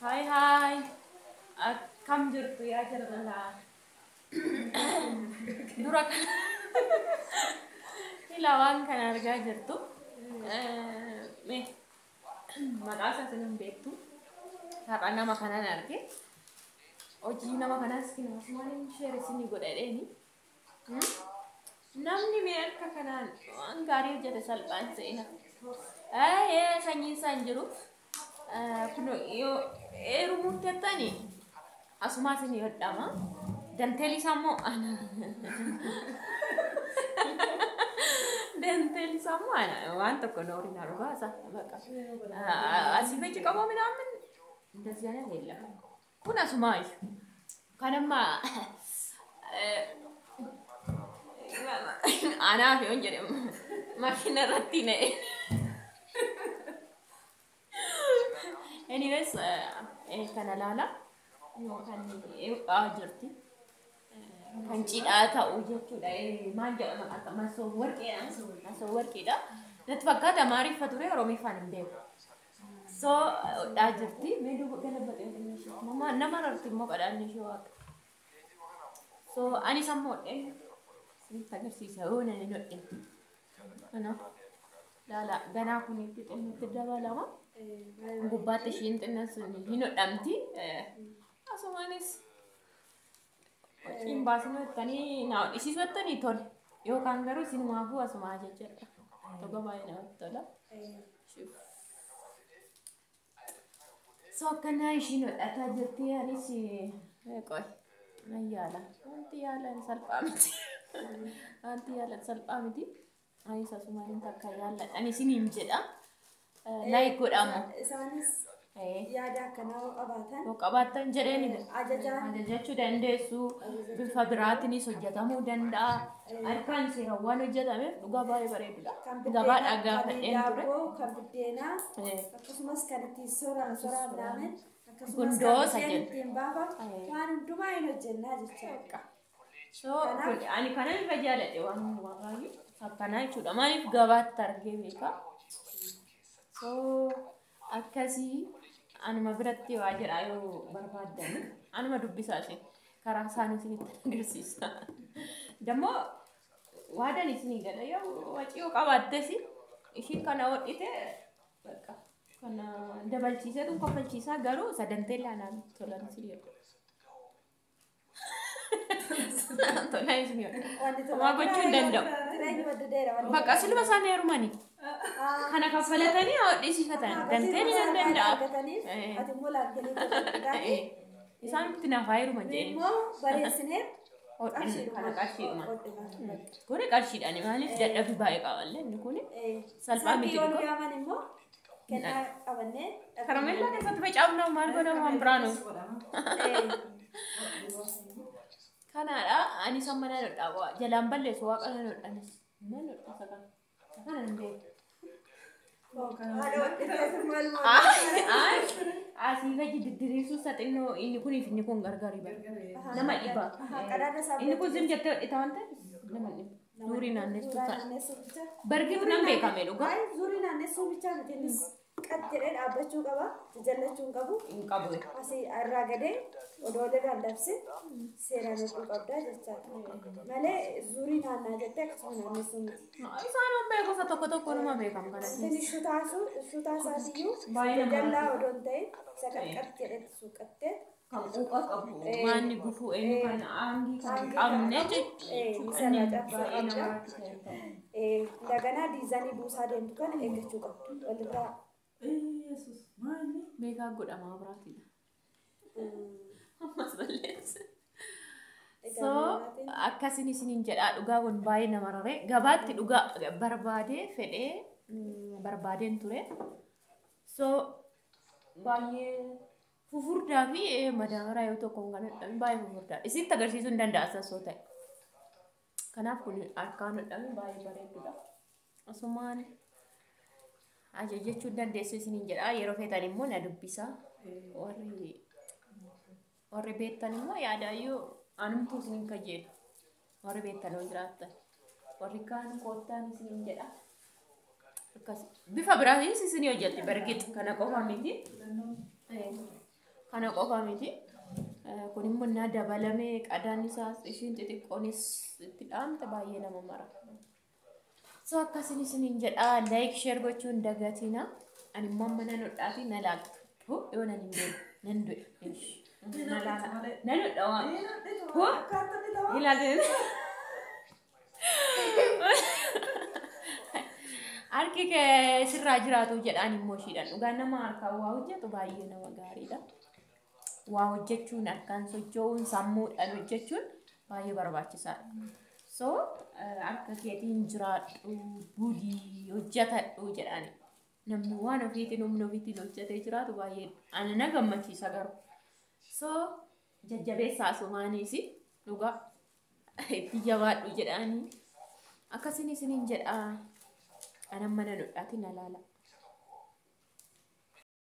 Hai hai. Akkam jirtu yaa jarbala. Dura kan ilawaan kan argaa jirtu. Me maqaa isaa sin beektu. Har'a nama kanaan arge. Hojii nama kanaas maaliin sheer isinii godhadheeni. Namni mee akka kanaan waan gaarii hojjete salphaan seena. Sanyii isaan jiru. Kun yoo eerumutti hattani asumaa isin hodhama. Danteelli isaa immoo ana. Danteelli isaa immoo ana. Waan tokko nooriin harugaa isa baqa. Asii fachi qaboo midhaan እንደዚህ አይነት የለም ኩና ሱማይ ካነማ አና ፊዮን ጀደም ማኪና ረቲነ anyways ከነላላ kan ጅርቲ kan cidhaa ta'u jechuudha maal jedhama akka masoo warqeedha natti fakkaata maariiffa ture oromiifaan hin beeku so daa jirti meeduu galabatee mama nama rarti immoo qadaanni ishee waaqa so ani sammoodhe sitti agarsiisa oona ni nodhe ana laala ganaa kun itti xinnitti dabalama gubbaatti ishiin xinnas hin hodhamti asumaanis Waciin baasuma jettanii naa hodhisiisu jettanii tole yookaan garuu isinumaafuu asumaa jechuudha tokko baay'ee namatti tola. So kana ishiin hodhataa jirti anis qoy nayyaala wanti yaalan salphaa miti wanti yaalan salphaa miti anis asumaan takka yaaladhaan isiniin jedha laayik godhamu isaanis yaada akkanaa qabaatan jedheen ajajachuu dandeessu bifa biraatiinis hojjetamuu danda'a harkaan seerawwan hojjetame dhugaa baay'ee bareedudha gabaa dhagaa fadheen ture kan buddeenaa akkasumas kan ittiin soraa midhaan gundoo sajjan waan hundumaa hin hojjennaa jechuudha. So ani kanan irra jaaladhe waan baay'ee akkanaa jechuudha maaliif gabaatti argee beeka so akkasii anuma biratti waa jedha yoo barbaadan anuma dubbisaa ishee karaa isaanii isinitti agarsiisa dammoo waadan isinii gala yoo wacii qabaattes ishii kana hodhite bakka kana dabalchiisee tun koffalchiisaa garuu sadantee laanaan tolan isinii tolan isinii waa gochuu hin danda'u bakka silma isaanii heerumanii kana kaffalatanii hodhisiifatan danteen hin danda'a isaan itti naafaa heeruman jedhanii bareessinee kana qarshiidhuma kuni qarshiidhaan maaliif dadhabbii baay'ee qaballe inni kuni salphaa miti immoo kennaa qabannee karamellaa keessatti facaafnaa maal godhamu waan biraanu kanaadha ani sammanaa dhodhaa jalaan balleessu waaqa na dhodhanis nan dhodhasa kana hin beeku asii faji didiriirsuu saxinoo inni kuniif inni kun gargari nama dhiba inni kun zim jettee hodhita waan ta'eef nama dhiba zuurii naannessu ta'a bargitu nan beekame dhugaa zuurii naannessuu bichaa nuti qad jedhee dhaabbachuu qaba jajallachuu hin qabu asii irraa gadee odoolirraan dabse seeraan hodhuu qabdaa jechaadha malee zuurii naannaa jettee akkasuma naannessuu miti isaan on beekosa tokko tokko numa beekam kana shutaasaatiyyuu jajallaa odoon ta'e isa qad jedhetti suuqattee kan quuqa qabu maanni gufuu eenyu kan aangii kan qabne jechuudha daganaa diizaanii buusaa deemtu kana eeggachuu qabdu walirraa beekaa godhamaa biraatiidha ammas balleessa so akkasin isiniin jedhaa dhugaa kun baay'ee nama raree gabaatti dhugaa barbaadee fedhee barbaadeen ture so baay'ee fufurdaa fi madaabaraa yoo tokkoon kan hodhame baay'ee fufurdaa isitti agarsiisuu hin danda'a sasoo ta'e kanaaf kun harkaan hodhame baay'ee bareedudha asumaan ajajachuu dandeessu isiniin jedhaa yeroo feetan immoo na dubbisa warri beektan immoo yaadaayyuu anumtuu isiniin kajeelu warri beektan yoo jiraattan warri kaan koottaan isiniin jedha akkas bifa biraatiin isinii hojjetti bargit kana qofa miti Kana qofa miti. Kun immoo na dabalamee qadaan isaas ishiin xixiqqoonis itti dhaamte baay'ee nama mara. So akkasiin isiniin jedha like share gochuun dagatina. Ani immoo mana nudhaati na laagtu. Yoo nan hin beeku nan du'e. Na laaga. Na nudha waan. Ilaaleen. Harki kee sirraa jiraatu jedhaan immoo ishiidhaan dhugaan nama harkaan waa hojjetu baay'ee nama gaariidha. Waa hojjechuun harkaan socho'uun sammuudhaan hojjechuun baay'ee barbaachisaadha. So harka keetiin jiraadhu budii hojjetadhu jedhani. Namni waan ofiitiin humna ofiitiin hojjetee jiraatu baay'ee ana na gammachiisa garuu. So jajjabeessaa sumaanis dhugaa itti jabaadhu jedhani. Akkasiin isiniin jedha. Ana mana nudhaati na laala.